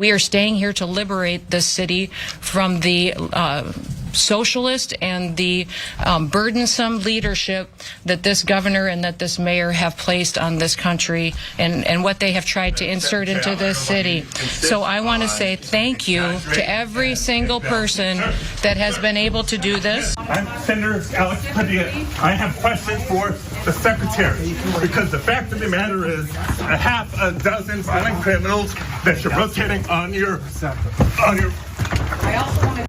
We are staying here to liberate this city from the socialist and the burdensome leadership that this governor and that this mayor have placed on this country and what they have tried to insert into this city. So I want to say thank you to every single person that has been able to do this. I'm Senator Alex Padilla. I have questions for the secretary, because the fact of the matter is a half a dozen violent criminals that you're rotating on your. I also want to.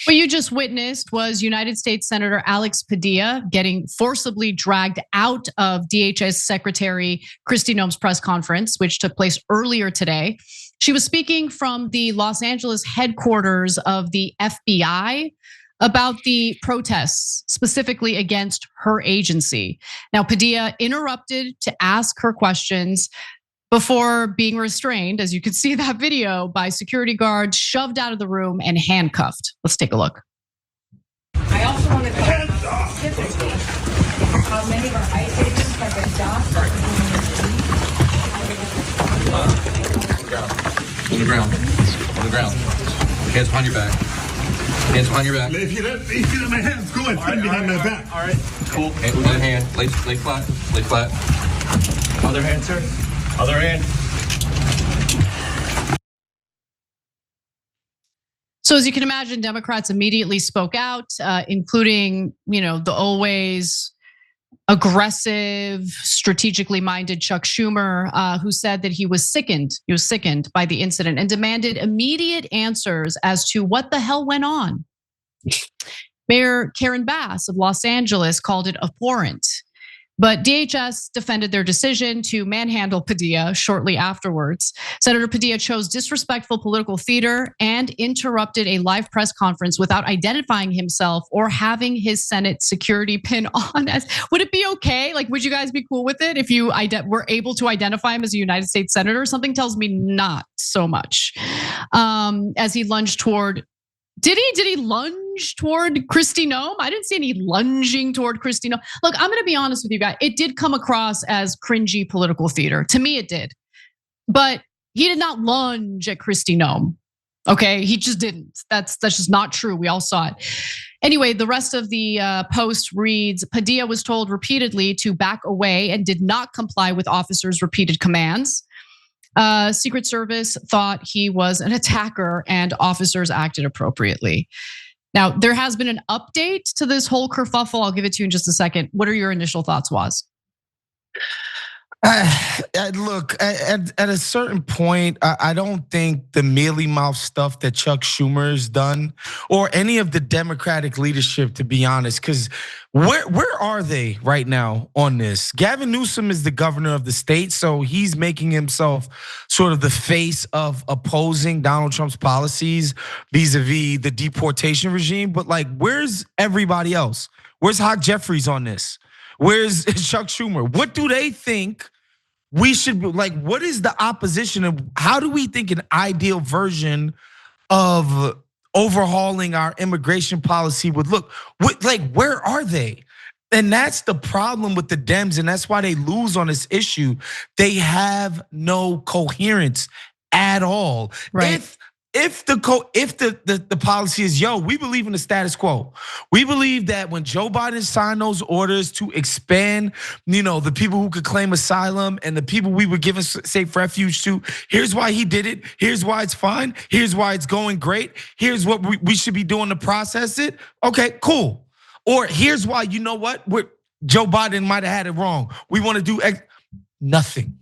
What you just witnessed was United States Senator Alex Padilla getting forcibly dragged out of DHS Secretary Kristi Noem's press conference, which took place earlier today. She was speaking from the Los Angeles headquarters of the FBI about the protests, specifically against her agency. Now, Padilla interrupted to ask her questions before being restrained, as you can see that video, by security guards, shoved out of the room and handcuffed. Let's take a look. I also want to clarify specifically how many of our ICE agents have been docked. On the ground. On the ground. Hands behind your back. Hands behind your back. If you let my hands go and stand behind my back. All right. Cool. Other hand. Lay flat. Lay flat. Other hand, sir. Other hand. So as you can imagine, Democrats immediately spoke out, including, the always aggressive, strategically minded Chuck Schumer, who said that he was sickened by the incident and demanded immediate answers as to what the hell went on. Mayor Karen Bass of Los Angeles called it abhorrent. But DHS defended their decision to manhandle Padilla shortly afterwards. Senator Padilla chose disrespectful political theater and interrupted a live press conference without identifying himself or having his Senate security pin on. Would it be okay? Would you guys be cool with it if you were able to identify him as a United States senator? Something tells me not so much. As he lunged toward. Did he lunge toward Kristi Noem? I didn't see any lunging toward Kristi Noem. Look, I'm gonna be honest with you guys. It did come across as cringy political theater. To me, it did. But he did not lunge at Kristi Noem. Okay, he just didn't. That's just not true. We all saw it. Anyway, the rest of the post reads, Padilla was told repeatedly to back away and did not comply with officers' repeated commands. Secret Service thought he was an attacker and officers acted appropriately. Now, there has been an update to this whole kerfuffle. I'll give it to you in just a second. What are your initial thoughts, Waz? Look, at a certain point, I don't think the mealy mouth stuff that Chuck Schumer has done, or any of the Democratic leadership, to be honest, because where are they right now on this? Gavin Newsom is the governor of the state, so he's making himself sort of the face of opposing Donald Trump's policies vis-a-vis the deportation regime. But where's everybody else? Where's Hawk Jeffries on this? Where's Chuck Schumer? What do they think we should be what is the opposition of how do we think an ideal version of overhauling our immigration policy would look? Where are they? And that's the problem with the Dems, and that's why they lose on this issue. They have no coherence at all. Right. If the policy is, we believe in the status quo. We believe that when Joe Biden signed those orders to expand, the people who could claim asylum and the people we were giving safe refuge to, here's why he did it. Here's why it's fine. Here's why it's going great. Here's what we should be doing to process it. Okay, cool. Or here's why, Joe Biden might have had it wrong. We want to do nothing.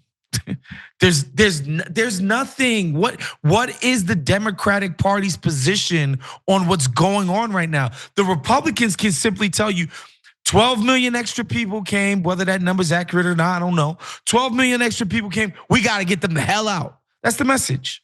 There's nothing. What is the Democratic Party's position on what's going on right now? The Republicans can simply tell you 12 million extra people came, whether that number's accurate or not, I don't know. 12 million extra people came. We got to get them the hell out. That's the message.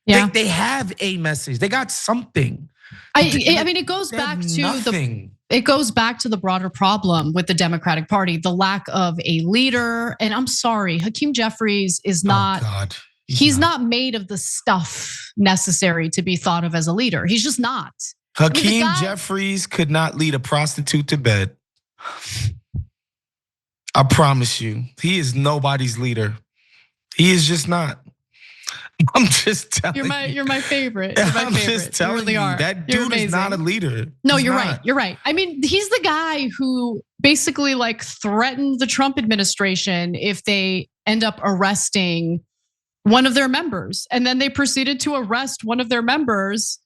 Yeah. They have a message. They got something. I mean, it goes back to it goes back to the broader problem with the Democratic Party, the lack of a leader. And I'm sorry, Hakeem Jeffries is not. Oh God. He's not made of the stuff necessary to be thought of as a leader. He's just not. Hakeem Jeffries could not lead a prostitute to bed. I promise you, he is nobody's leader. He is just not. I'm just telling You're my favorite. you. You're my I'm favorite. just telling you really you, are. that You're dude is not a amazing. leader. No, He's you're not. right. You're right. I mean, he's the guy who basically like threatened the Trump administration if they end up arresting one of their members. And then they proceeded to arrest one of their members.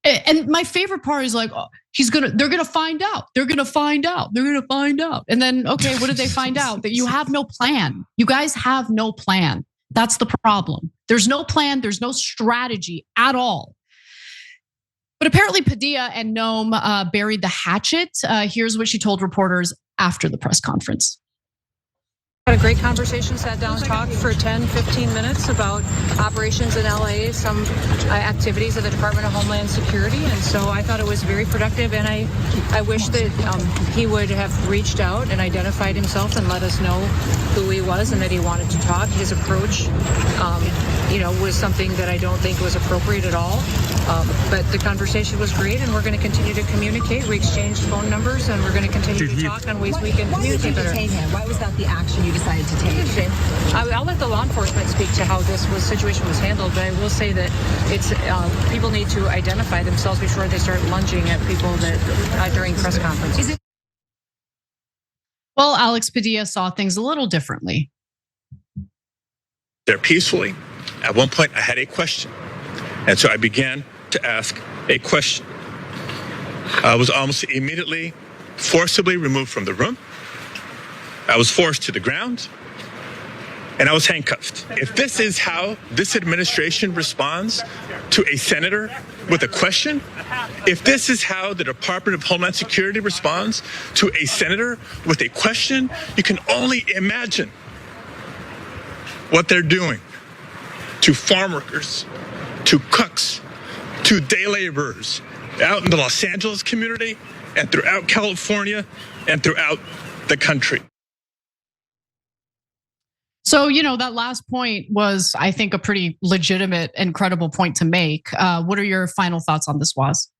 And my favorite part is like, oh, they're gonna find out. They're gonna find out. They're gonna find out. And then, okay, what did they find out? That you have no plan. You guys have no plan. That's the problem. There's no plan. There's no strategy at all. But apparently Padilla and Noem buried the hatchet. Here's what she told reporters after the press conference. Had a great conversation, sat down, talked for 10, 15 minutes about operations in LA, some activities of the Department of Homeland Security. And so I thought it was very productive. And I wish that he would have reached out and identified himself and let us know who he was and that he wanted to talk. His approach, was something that I don't think was appropriate at all. But the conversation was great, and we're going to continue to communicate. We exchanged phone numbers, and we're going to continue to talk on ways we can communicate better. Why did you detain him? Why was that the action you decided to take? I'll let the law enforcement speak to how this situation was handled, but I will say that it's people need to identify themselves before they start lunging at people that during press conferences. Well, Alex Padilla saw things a little differently. There peacefully. At one point, I had a question. And so I began to ask a question. I was almost immediately forcibly removed from the room. I was forced to the ground, and I was handcuffed. If this is how this administration responds to a senator with a question, if this is how the Department of Homeland Security responds to a senator with a question, you can only imagine what they're doing to farm workers, to cooks, to day laborers out in the Los Angeles community and throughout California and throughout the country. So, that last point was, I think, a pretty legitimate and credible point to make. What are your final thoughts on this, Waz?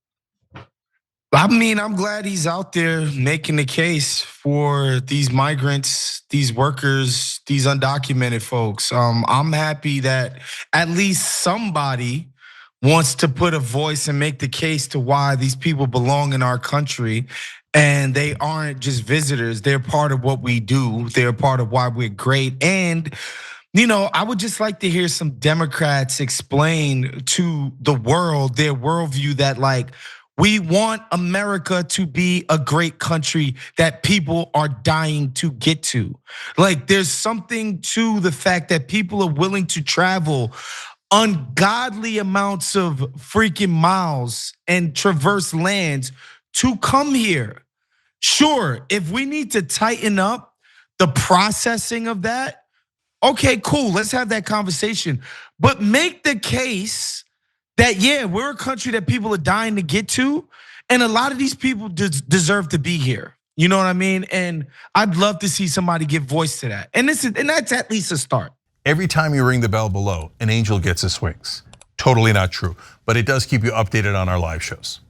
I mean, I'm glad he's out there making the case for these migrants, these workers, these undocumented folks. I'm happy that at least somebody wants to put a voice and make the case to why these people belong in our country. And they aren't just visitors. They're part of what we do. They're part of why we're great. And, I would just like to hear some Democrats explain to the world their worldview that we want America to be a great country that people are dying to get to. There's something to the fact that people are willing to travel ungodly amounts of freaking miles and traverse lands to come here. Sure, if we need to tighten up the processing of that, okay, cool, let's have that conversation. But make the case that, yeah, we're a country that people are dying to get to, and a lot of these people deserve to be here. You know what I mean? And I'd love to see somebody give voice to that. And that's at least a start. Every time you ring the bell below, an angel gets his wings. Totally not true, but it does keep you updated on our live shows.